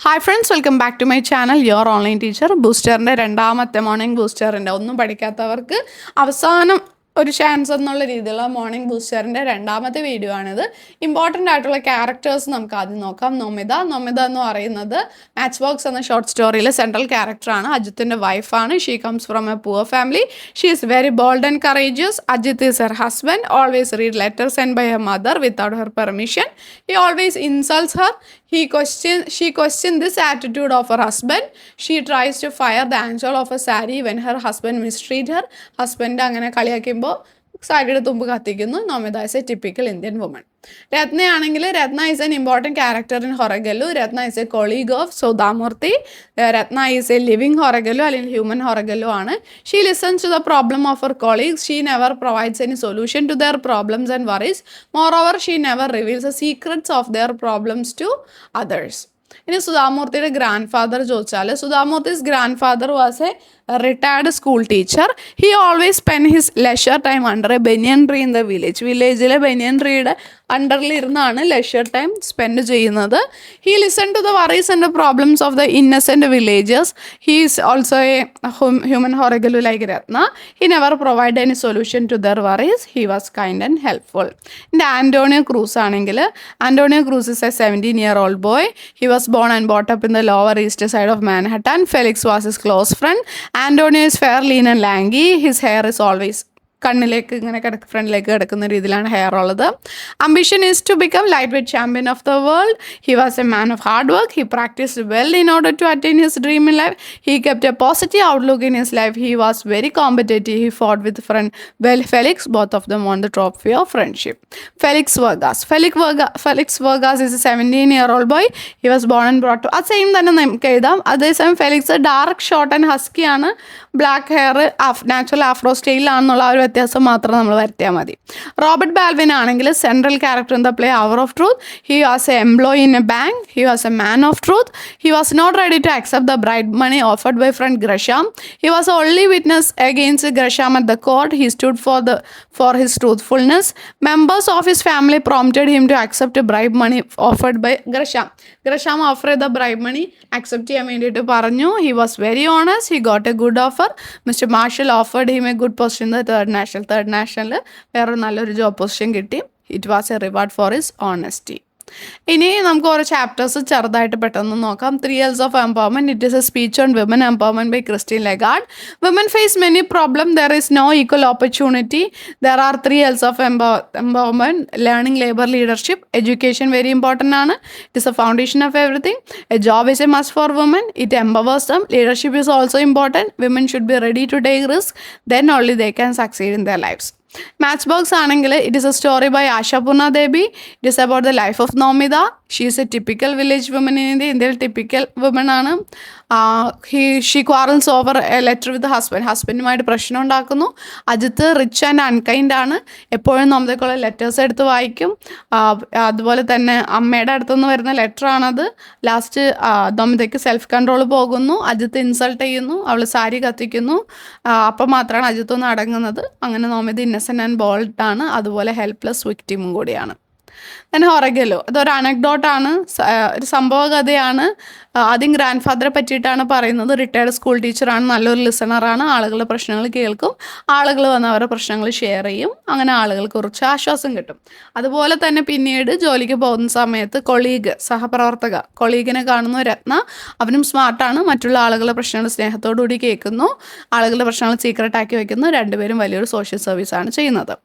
Hi friends, welcome back to my channel your online teacher. ബൂസ്റ്ററിൻ്റെ രണ്ടാമത്തെ morning ബൂസ്റ്ററിൻ്റെ ഒന്നും പഠിക്കാത്തവർക്ക് അവസാനം ഒരു ചാൻസ് എന്നുള്ള രീതിയിലുള്ള മോർണിംഗ് ബൂസ്റ്ററിൻ്റെ രണ്ടാമത്തെ വീഡിയോ ആണിത്. ഇമ്പോർട്ടൻ്റ് ആയിട്ടുള്ള ക്യാരക്ടേഴ്സ് നമുക്ക് ആദ്യം നോക്കാം. നൊമിത എന്ന് പറയുന്നത് മാച്ച് ബോക്സ് എന്ന ഷോർട്ട് സ്റ്റോറിയിലെ സെൻട്രൽ ക്യാരക്ടറാണ്. അജിത്തിൻ്റെ വൈഫാണ്. She comes from A poor family. She is very bold and courageous. Ajit is her husband. Always read letters sent by her mother without her permission. He always insults her. She questions this attitude of her husband. She tries to fire the angel of a sari when her husband mistreat her. Husband അങ്ങനെ കളിയാക്കുമ്പോൾ സാരിയുടെ തുമ്പ് കത്തിക്കുന്നു. Nomita is a typical Indian woman. രത്നയാണെങ്കിൽ Ratna is an important character in Horagalu. Ratna is a colleague of Sudhamurthy. Ratna is a living Horagalu അല്ലെങ്കിൽ human Horagalu ആണ്. She listens to the problem of her colleagues. She never provides any solution to their problems and worries. Moreover, she never reveals the secrets of their problems to others. ഇനി സുധാമൂർത്തിയുടെ grandfather ചോദിച്ചാൽ, Sudha Murthy's grandfather was a retired school teacher. He always spend his leisure time under a banyan tree in the വില്ലേജിലെ banyan ട്രീയുടെ അണ്ടറിൽ ഇരുന്നാണ് leisure time spend ചെയ്യുന്നത്. He listen to the worries and the problems of the innocent villagers. He is also a human ഹൊറഗലു like Ratna. He never provide any solution to their worries. He was kind and helpful. എൻ്റെ Antonio Cruz ആണെങ്കിൽ, Antonio Cruz is a 17-year-old boy. He was born and brought up in the Lower East Side of Manhattan. Felix was his close friend. Antonio is fair, lean and lanky. His hair is always കണ്ണിലേക്ക് ഇങ്ങനെ ഫ്രണ്ടിലേക്ക് കിടക്കുന്ന രീതിയിലാണ് hair ഉള്ളത്. Ambition is to become light weight champion of the world. He was a man of hard work. He practised well in order to attain his dream in life. He kept a positive outlook in his life. He was very competitive. He fought with friend Felix. Both of them won the trophy of friendship. Felix Vargas is a 17-year-old boy. He was born and brought to. അത് same തന്നെ നമുക്ക് എഴുതാം. അതേസമയം Felix dark short and ഹസ്കിയാണ്. Black hair natural afro സ്റ്റൈലാണെന്നുള്ള ആ ഒരു വ്യത്യാസം മാത്രം നമ്മൾ വരുത്തിയാൽ മതി. റോബർട്ട് ബാൽവിൻ ആണെങ്കിൽ central character in the play hour of truth. He was a employee in a bank. He was a man of truth. He was not ready to accept the bride money offered by friend Gresham. He was only witness against Gresham at the court. He stood for his truthfulness. Members of his family prompted him to accept a bribe money offered by Gresham. Gresham offered the bribe money accept ചെയ്യാൻ വേണ്ടിയിട്ട് പറഞ്ഞു. He was very honest. He got a good offer. Mr. Marshall offered him a good position in the third national. വേറൊരു നല്ലൊരു job position കിട്ടി. It was a reward for his honesty. ഇനി നമുക്ക് ഓരോ chapters ചെറുതായിട്ട് പെട്ടെന്ന് നോക്കാം. 3 L's of Empowerment. It is a speech on women empowerment by Christine Lagarde. Women face many problems. There is no equal opportunity. There are 3 L's of empowerment. Learning, labor, leadership. Education very important ആണ്. It is a foundation of everything. A job is a must for women. It empowers them. Leadership is also important. Women should be ready to take risks. Then only they can succeed in their lives. Match box ആണെങ്കിൽ it is a story by Ashapurna Debi. It is about the life of Nomita. She is a typical village woman in India. ഇന്ത്യയിൽ typical woman ആണ്. She quarrels over a letter with ഹസ്ബൻഡുമായിട്ട് പ്രശ്നം ഉണ്ടാക്കുന്നു. Ajith rich and unkind ആണ്. എപ്പോഴും നൊമിതയ്ക്കുള്ള letters എടുത്ത് വായിക്കും. അതുപോലെ തന്നെ അമ്മയുടെ അടുത്തുനിന്ന് വരുന്ന ലെറ്ററാണത്. ലാസ്റ്റ് നൊമിതയ്ക്ക് സെൽഫ് കൺട്രോൾ പോകുന്നു. അജിത്ത് ഇൻസൾട്ട് ചെയ്യുന്നു. അവൾ സാരി കത്തിക്കുന്നു. അപ്പം മാത്രമാണ് അജിത്ത് ഒന്ന് അടങ്ങുന്നത്. അങ്ങനെ നൊമിത ഇന്നസെൻ്റ് ആൻഡ് ബോൾഡ് ആണ്. അതുപോലെ ഹെൽപ്ലെസ് വിക്ടിമും കൂടിയാണ്. ദെൻ ഹൊറഗലു, അതൊരു അനക്ഡോട്ടാണ്, ഒരു സംഭവ കഥയാണ്. ആദ്യം ഗ്രാൻഡ് ഫാദറെ പറ്റിയിട്ടാണ് പറയുന്നത്. റിട്ടയർഡ് സ്കൂൾ ടീച്ചറാണ്, നല്ലൊരു ലിസണറാണ്, ആളുകളുടെ പ്രശ്നങ്ങൾ കേൾക്കും, ആളുകൾ വന്ന് അവരുടെ പ്രശ്നങ്ങൾ ഷെയർ ചെയ്യും, അങ്ങനെ ആളുകൾക്ക് കുറച്ച് ആശ്വാസം കിട്ടും. അതുപോലെ തന്നെ പിന്നീട് ജോലിക്ക് പോകുന്ന സമയത്ത് കൊളീഗിനെ കാണുന്നു രത്ന. അവനും സ്മാർട്ടാണ്, മറ്റുള്ള ആളുകളുടെ പ്രശ്നങ്ങൾ സ്നേഹത്തോടുകൂടി കേൾക്കുന്നു, ആളുകളുടെ പ്രശ്നങ്ങൾ സീക്രട്ടാക്കി വയ്ക്കുന്നു. രണ്ടുപേരും വലിയൊരു സോഷ്യൽ സർവീസാണ് ചെയ്യുന്നത്.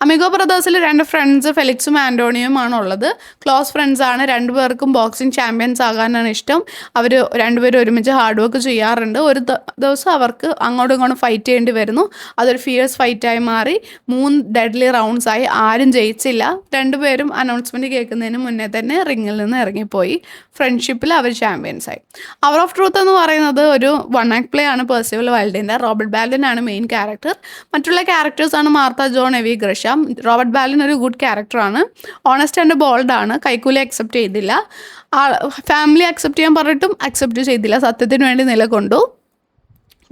അമിഗോ ബ്രദേഴ്സിൽ 2 ഫ്രണ്ട്സ് ഫെലിക്സും ആൻറ്റോണിയും ആണ് ഉള്ളത്. ക്ലോസ് ഫ്രണ്ട്സ് ആണ്. 2 പേർക്കും ബോക്സിംഗ് ചാമ്പ്യൻസ് ആകാനാണ് ഇഷ്ടം. അവർ 2 പേരും ഒരുമിച്ച് ഹാർഡ് വർക്ക് ചെയ്യാറുണ്ട്. ഒരു ദിവസം അവർക്ക് അങ്ങോട്ടും ഇങ്ങോട്ടും ഫൈറ്റ് ചെയ്യേണ്ടി വരുന്നു. അതൊരു ഫിയേഴ്സ് ഫൈറ്റായി മാറി 3 ഡെഡ്ലി റൗണ്ട്സായി. ആരും ജയിച്ചില്ല. 2 പേരും അനൗൺസ്മെൻറ്റ് കേൾക്കുന്നതിന് മുന്നേ തന്നെ റിങ്ങിൽ നിന്ന് ഇറങ്ങിപ്പോയി. ഫ്രണ്ട്ഷിപ്പിൽ അവർ ചാമ്പ്യൻസായി. അവർ ഓഫ് ട്രൂത്ത് എന്ന് പറയുന്നത് ഒരു 1 act പ്ലേ ആണ്. പെർസിവൽ വൈൽഡിൻ്റെ. റോബർട്ട് ബാൽവിൻ ആണ് മെയിൻ ക്യാരക്ടർ. മറ്റുള്ള ക്യാരക്ടേഴ്സാണ് Martha John, Evie Gresham. Robert Baldwin ഒരു ഗുഡ് ക്യാരക്ടറാണ്. ഓണസ്റ്റ് ആൻഡ് ബോൾഡാണ്. കൈക്കൂലി അക്സെപ്റ്റ് ചെയ്തില്ല. ഫാമിലി അക്സെപ്റ്റ് ചെയ്യാൻ പറഞ്ഞിട്ടും അക്സെപ്റ്റ് ചെയ്തില്ല. സത്യത്തിന് വേണ്ടി നിലകൊണ്ടു.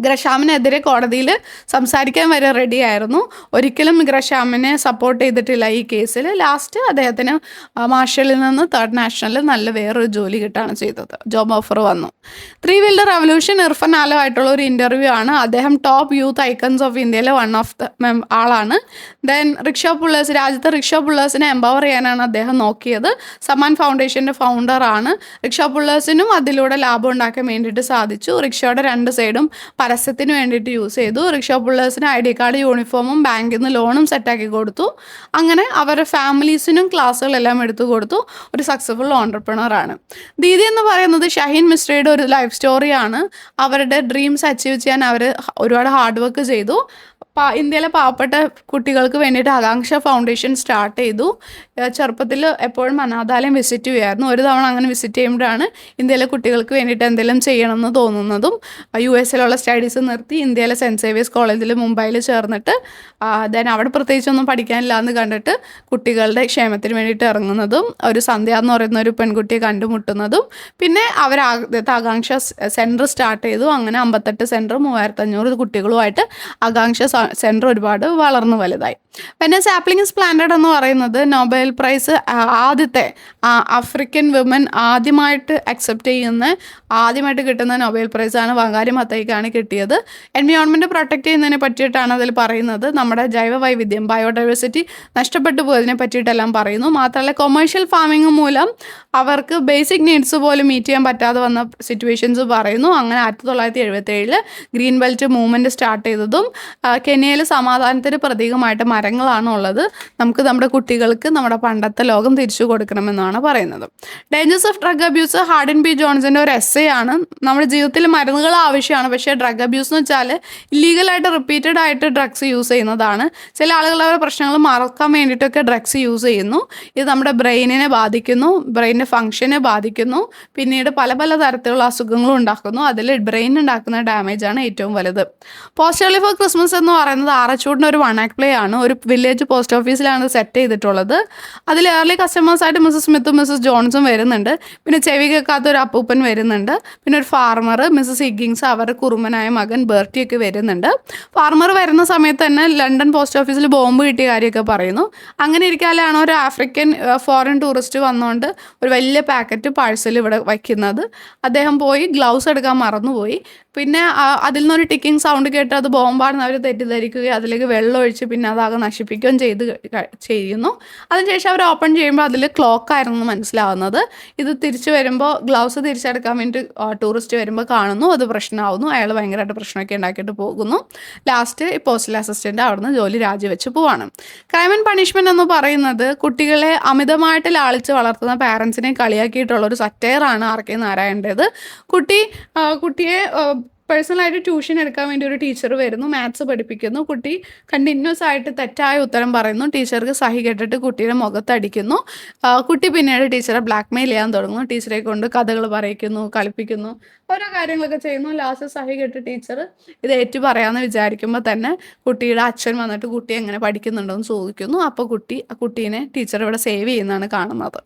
ഗ്രഷാമിനെതിരെ കോടതിയിൽ സംസാരിക്കാൻ വരെ റെഡിയായിരുന്നു. ഒരിക്കലും ഗ്രഷാമിനെ സപ്പോർട്ട് ചെയ്തിട്ടില്ല ഈ കേസിൽ. ലാസ്റ്റ് അദ്ദേഹത്തിന് മാർഷലിൽ നിന്ന് തേർഡ് നാഷണലിൽ നല്ല വേറൊരു ജോലി കിട്ടുകയാണ് ചെയ്തത്. ജോബ് ഓഫർ വന്നു. 3 വീലർ റവല്യൂഷൻ ഇർഫൻ ആലോ ആയിട്ടുള്ള ഒരു ഇൻ്റർവ്യൂ ആണ്. അദ്ദേഹം ടോപ്പ് യൂത്ത് ഐക്കൺസ് ഓഫ് ഇന്ത്യയിലെ വൺ ഓഫ് ദ ആളാണ്. ദെൻ റിക്ഷ പുള്ളേഴ്സ്, രാജ്യത്തെ റിക്ഷ പുള്ളേഴ്സിനെ എംപവർ ചെയ്യാനാണ് അദ്ദേഹം നോക്കിയത്. സമ്മാൻ ഫൗണ്ടേഷൻ്റെ ഫൗണ്ടറാണ്. റിക്ഷ പുള്ളേഴ്സിനും അതിലൂടെ ലാഭം ഉണ്ടാക്കാൻ വേണ്ടിയിട്ട് സാധിച്ചു. റിക്ഷയുടെ 2 സൈഡും പരസ്യത്തിന് വേണ്ടിയിട്ട് യൂസ് ചെയ്തു. റിക്ഷ പുള്ളേഴ്സിന് ID കാർഡ്, യൂണിഫോമും ബാങ്കിൽ നിന്ന് ലോണും സെറ്റാക്കി കൊടുത്തു. അങ്ങനെ അവരുടെ ഫാമിലീസിനും ക്ലാസ്സുകളെല്ലാം എടുത്തു കൊടുത്തു. ഒരു സക്സസ്ഫുൾ ഓൺടർപ്രണർ ആണ്. ദീദി എന്ന് പറയുന്നത് ഷഹീൻ മിസ്ട്രിയുടെ ഒരു ലൈഫ് സ്റ്റോറിയാണ്. അവരുടെ ഡ്രീംസ് അച്ചീവ് ചെയ്യാൻ അവർ ഒരുപാട് ഹാർഡ് വർക്ക് ചെയ്തു. ഇന്ത്യയിലെ പാവപ്പെട്ട കുട്ടികൾക്ക് വേണ്ടിയിട്ട് ആകാംക്ഷ ഫൗണ്ടേഷൻ സ്റ്റാർട്ട് ചെയ്തു. ചെറുപ്പത്തിൽ എപ്പോഴും അനാഥാലയം വിസിറ്റ് ചെയ്യുമായിരുന്നു. ഒരു തവണ അങ്ങനെ വിസിറ്റ് ചെയ്യുമ്പോഴാണ് ഇന്ത്യയിലെ കുട്ടികൾക്ക് വേണ്ടിയിട്ട് എന്തെങ്കിലും ചെയ്യണമെന്ന് തോന്നുന്നതും. US സ്റ്റഡീസ് നിർത്തി ഇന്ത്യയിലെ സെൻറ്റ് സേവിയേഴ്സ് കോളേജിൽ മുംബൈയിൽ ചേർന്നിട്ട് ദെൻ അവിടെ പ്രത്യേകിച്ചൊന്നും പഠിക്കാനില്ല എന്ന് കണ്ടിട്ട് കുട്ടികളുടെ ക്ഷേമത്തിന് വേണ്ടിയിട്ട് ഇറങ്ങുന്നതും, ഒരു സന്ധ്യ എന്ന് പറയുന്ന ഒരു പെൺകുട്ടിയെ കണ്ടുമുട്ടുന്നതും, പിന്നെ അവർ ആകാംക്ഷ സെൻറ്റർ സ്റ്റാർട്ട് ചെയ്തു. അങ്ങനെ 58 സെൻറ്റർ 3500 കുട്ടികളുമായിട്ട് ആകാംക്ഷ സെൻറ്റർ ഒരുപാട് വളർന്നു വലുതായി. പിന്നെ സാപ്ലിംഗ് ഇസ് പ്ലാന്റഡ് എന്ന് പറയുന്നത് നൊബേൽ പ്രൈസ് ആദ്യത്തെ ആഫ്രിക്കൻ വിമൻ ആദ്യമായിട്ട് അക്സെപ്റ്റ് ചെയ്യുന്ന, ആദ്യമായിട്ട് കിട്ടുന്ന നൊബേൽ പ്രൈസാണ്. വങ്കാരി മത്തയ്ക്കാണ് കിട്ടിയത്. എൻവയോൺമെൻറ്റ് പ്രൊട്ടക്റ്റ് ചെയ്യുന്നതിനെ പറ്റിയിട്ടാണ് അതിൽ പറയുന്നത്. നമ്മുടെ ജൈവ വൈവിധ്യം, ബയോഡൈവേഴ്സിറ്റി നഷ്ടപ്പെട്ടു പോയതിനെ പറ്റിയിട്ടെല്ലാം പറയുന്നു. മാത്രമല്ല കൊമേഴ്ഷ്യൽ ഫാമിംഗ് മൂലം അവർക്ക് ബേസിക് നീഡ്സ് പോലും മീറ്റ് ചെയ്യാൻ പറ്റാതെ വന്ന സിറ്റുവേഷൻസ് പറയുന്നു. അങ്ങനെ 1977 ഗ്രീൻ ബെൽറ്റ് മൂവ്മെൻറ്റ് സ്റ്റാർട്ട് ചെയ്തതും കെനിയയിൽ സമാധാനത്തിന് പ്രതീകമായിട്ട് മരങ്ങളാണ് ഉള്ളത്. നമുക്ക് നമ്മുടെ കുട്ടികൾക്ക് നമ്മുടെ പണ്ടത്തെ ലോകം തിരിച്ചു കൊടുക്കണമെന്നാണ് പറയുന്നത്. Dangers of drug abuse Hardin B ജോൺസിൻ്റെ ഒരു എസ്സേ ആണ്. നമ്മുടെ ജീവിതത്തിൽ മരുന്നുകൾ ആവശ്യമാണ്, പക്ഷേ ഡ്രഗ് അബ്യൂസ് എന്ന് വെച്ചാൽ ഇല്ലീഗലായിട്ട് റിപ്പീറ്റഡ് ആയിട്ട് ഡ്രഗ്സ് യൂസ് ചെയ്യുന്നതാണ്. ചില ആളുകൾ അവരുടെ പ്രശ്നങ്ങൾ മറക്കാൻ വേണ്ടിയിട്ടൊക്കെ ഡ്രഗ്സ് യൂസ് ചെയ്യുന്നു. ഇത് നമ്മുടെ ബ്രെയിനിനെ ബാധിക്കുന്നു, ബ്രെയിനിൻ്റെ ഫംഗ്ഷനെ ബാധിക്കുന്നു, പിന്നീട് പല പല തരത്തിലുള്ള അസുഖങ്ങളും ഉണ്ടാക്കുന്നു. അതിൽ ബ്രെയിൻ ഉണ്ടാക്കുന്ന ഡാമേജാണ് ഏറ്റവും വലുത്. പോസ്റ്റ് ഏർലി ഫോർ ക്രിസ്മസ് എന്ന് പറയുന്നത് ആറച്ചൂടിൻ്റെ ഒരു 1 ആക്ട് പ്ലേ ആണ്. ഒരു വില്ലേജ് പോസ്റ്റ് ഓഫീസിലാണ് സെറ്റ് ചെയ്തിട്ടുള്ളത്. അതിൽ ഏർലി കസ്റ്റമേഴ്സായിട്ട് മിസ്സസ് സ്മിത്തും മിസ്സസ് ജോൺസും വരുന്നുണ്ട്. പിന്നെ ചെവി കേൾക്കാത്ത ഒരു അപ്പൂപ്പൻ വരുന്നുണ്ട്. പിന്നെ ഒരു ഫാർമർ, മിസ്സസ് ഹിഗിങ്സ്, അവരുടെ കുറുമനായ മകൻ ബെർട്ടിയൊക്കെ വരുന്നുണ്ട്. ഫാർമർ വരുന്ന സമയത്ത് തന്നെ ലണ്ടൻ പോസ്റ്റ് ഓഫീസിൽ ബോംബ് കിട്ടിയ കാര്യമൊക്കെ പറയുന്നു. അങ്ങനെ ഇരിക്കാനാണ് ഒരു ആഫ്രിക്കൻ ഫോറിൻ ടൂറിസ്റ്റ് വന്നുകൊണ്ട് ഒരു വലിയ പാക്കറ്റ് പാഴ്സൽ ഇവിടെ വയ്ക്കുന്നത്. അദ്ദേഹം പോയി ഗ്ലൗസ് എടുക്കാൻ മറന്നുപോയി. പിന്നെ അതിൽ നിന്നൊരു ടിക്കിങ് സൗണ്ട് കേട്ട് അത് ബോംബാണെന്ന് അവർ തെറ്റിദ്ധരിക്കുകയും അതിലേക്ക് വെള്ളം ഒഴിച്ച് പിന്നെ അതാകെ നശിപ്പിക്കുകയും ചെയ്യുന്നു. അതിനുശേഷം അവർ ഓപ്പൺ ചെയ്യുമ്പോൾ അതിൽ ക്ലോക്കായിരുന്നു മനസ്സിലാവുന്നത്. ഇത് തിരിച്ചു വരുമ്പോൾ ഗ്ലൗസ് തിരിച്ചെടുക്കാൻ വേണ്ടി ടൂറിസ്റ്റ് വരുമ്പോൾ കാണുന്നു. അത് പ്രശ്നമാവുന്നു. അയാൾ ഭയങ്കരമായിട്ട് പ്രശ്നമൊക്കെ ഉണ്ടാക്കിയിട്ട് പോകുന്നു. ലാസ്റ്റ് പോസ്റ്റൽ അസിസ്റ്റൻ്റ് അവിടുന്ന് ജോലി രാജിവെച്ച് പോവാണ്. ക്രൈം ആൻഡ് പണിഷ്മെൻറ്റ് എന്ന് പറയുന്നത് കുട്ടികളെ അമിതമായിട്ട് ലാളിച്ച് വളർത്തുന്ന പാരൻസിനെ കളിയാക്കിയിട്ടുള്ളൊരു സറ്റയറാണ് RK നാരായണൻ്റേത്. കുട്ടിയെ പേഴ്സണലായിട്ട് ട്യൂഷൻ എടുക്കാൻ വേണ്ടി ഒരു ടീച്ചർ വരുന്നു, മാത്സ് പഠിപ്പിക്കുന്നു. കുട്ടി കണ്ടിന്യൂസ് ആയിട്ട് തെറ്റായ ഉത്തരം പറയുന്നു. ടീച്ചർക്ക് സഹി കെട്ടിട്ട് കുട്ടിയുടെ മുഖത്തടിക്കുന്നു. കുട്ടി പിന്നീട് ടീച്ചറെ ബ്ലാക്ക്മെയിൽ ചെയ്യാൻ തുടങ്ങുന്നു. ടീച്ചറെ കൊണ്ട് കഥകൾ പറയിക്കുന്നു, കളിപ്പിക്കുന്നു, ഓരോ കാര്യങ്ങളൊക്കെ ചെയ്യുന്നു. ലാസ്റ്റ് സഹി കെട്ട് ടീച്ചർ ഇത് ഏറ്റു പറയാമെന്ന് വിചാരിക്കുമ്പോൾ തന്നെ കുട്ടിയുടെ അച്ഛൻ വന്നിട്ട് കുട്ടി എങ്ങനെ പഠിക്കുന്നുണ്ടോയെന്ന് ചോദിക്കുന്നു. അപ്പോൾ കുട്ടീനെ ടീച്ചർ ഇവിടെ സേവ് ചെയ്യുന്നതാണ് കാണുന്നത്.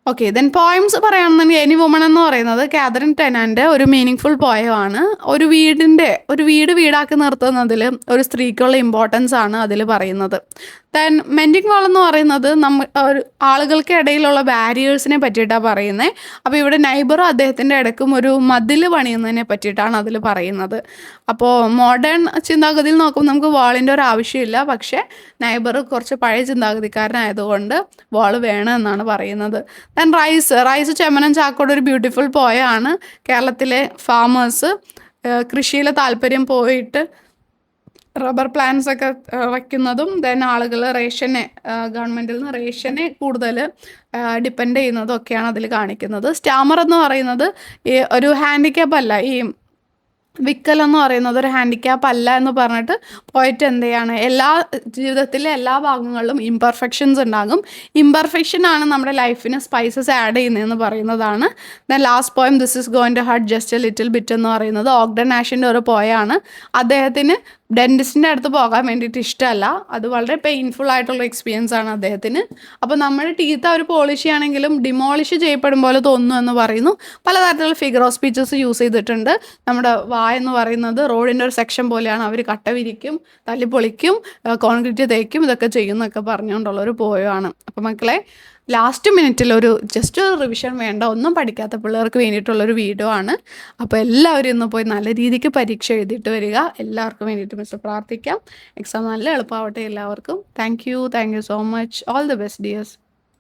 ഓക്കെ, ദെൻ പോയംസ് പറയുകയാണെന്നുണ്ടെങ്കിൽ എനി വുമൺ എന്ന് പറയുന്നത് കാതറിൻ ടെനൻ്റെ ഒരു മീനിങ് ഫുൾ പോയമാണ്. ഒരു വീട് വീടാക്കി നിർത്തുന്നതിൽ ഒരു സ്ത്രീക്കുള്ള ഇമ്പോർട്ടൻസ് ആണ് അതിൽ പറയുന്നത്. ദെൻ മെൻഡിങ് വാൾ എന്ന് പറയുന്നത് ആളുകൾക്ക് ഇടയിലുള്ള ബാരിയേഴ്സിനെ പറ്റിയിട്ടാണ് പറയുന്നത്. അപ്പോൾ ഇവിടെ നൈബറും അദ്ദേഹത്തിൻ്റെ ഇടയ്ക്കും ഒരു മതിൽ പണിയുന്നതിനെ പറ്റിയിട്ടാണ് അതിൽ പറയുന്നത്. അപ്പോൾ മോഡേൺ ചിന്താഗതിയിൽ നോക്കുമ്പോൾ നമുക്ക് വാളിൻ്റെ ഒരു ആവശ്യമില്ല, പക്ഷേ നൈബർ കുറച്ച് പഴയ ചിന്താഗതിക്കാരനായതുകൊണ്ട് വാൾ വേണം എന്നാണ് പറയുന്നത്. ദെൻ റൈസ് ചെമ്മനം ചാക്കോടെ ഒരു ബ്യൂട്ടിഫുൾ പോയാണ്. കേരളത്തിലെ ഫാമേഴ്സ് കൃഷിയിലെ താല്പര്യം പോയിട്ട് റബ്ബർ പ്ലാന്റ്സ് ഒക്കെ വയ്ക്കുന്നതും ദെൻ ആളുകൾ ഗവൺമെൻറ്റിൽ നിന്ന് റേഷനെ കൂടുതൽ ഡിപ്പെൻഡ് ചെയ്യുന്നതും ഒക്കെയാണ് അതിൽ കാണിക്കുന്നത്. സ്റ്റാമർ എന്ന് പറയുന്നത് ഒരു ഹാൻഡിക്യാപ്പ് അല്ല, ഈ വിക്കൽ എന്ന് പറയുന്നത് ഒരു ഹാൻഡിക്യാപ്പ് അല്ല എന്ന് പറഞ്ഞിട്ട് പോയിട്ട് എന്ത് ചെയ്യാണ്, ജീവിതത്തിലെ എല്ലാ ഭാഗങ്ങളിലും ഇംപെർഫെക്ഷൻസ് ഉണ്ടാകും. ഇംപെർഫെക്ഷനാണ് നമ്മുടെ ലൈഫിന് സ്പൈസസ് ആഡ് ചെയ്യുന്നതെന്ന് പറയുന്നതാണ്. Then last poem this is going to hurt just a little bit എന്ന് പറയുന്നത് ഓഗ്ഡൻ ആഷിൻ്റെ ഒരു പോയാണ്. അദ്ദേഹത്തിന് ഡെൻറ്റിസ്റ്റിൻ്റെ അടുത്ത് പോകാൻ വേണ്ടിയിട്ട് ഇഷ്ടമല്ല. അത് വളരെ പെയിൻഫുൾ ആയിട്ടുള്ള എക്സ്പീരിയൻസ് ആണ് അദ്ദേഹത്തിന്. അപ്പോൾ നമ്മുടെ ടീത്ത് അവർ പോളിഷ് ചെയ്യുകയാണെങ്കിലും ഡിമോളിഷ് ചെയ്യപ്പെടും പോലെ തോന്നുന്നു എന്ന് പറയുന്നു. പലതരത്തിലുള്ള ഫിഗർ ഓഫ് സ്പീച്ചസ് യൂസ് ചെയ്തിട്ടുണ്ട്. നമ്മുടെ എന്ന് പറയുന്നത് റോഡിൻ്റെ ഒരു സെക്ഷൻ പോലെയാണ്. അവർ കട്ട വിരിക്കും, തല്ലിപ്പൊളിക്കും, കോൺക്രീറ്റ് തേക്കും, ഇതൊക്കെ ചെയ്യുന്നൊക്കെ പറഞ്ഞുകൊണ്ടുള്ള ഒരു പോയമാണ്. അപ്പോൾ മക്കളെ, ലാസ്റ്റ് മിനിറ്റിൽ ജസ്റ്റ് ഒരു റിവിഷൻ വേണ്ട, ഒന്നും പഠിക്കാത്ത പിള്ളേർക്ക് വേണ്ടിയിട്ടുള്ളൊരു വീഡിയോ ആണ്. അപ്പോൾ എല്ലാവരും ഇന്ന് പോയി നല്ല രീതിക്ക് പരീക്ഷ എഴുതിയിട്ട് വരിക. എല്ലാവർക്കും വേണ്ടിയിട്ട് മിസ് പ്രാർത്ഥിക്കാം. എക്സാം നല്ല എളുപ്പമാവട്ടെ എല്ലാവർക്കും. Thank you so much. All the best dears.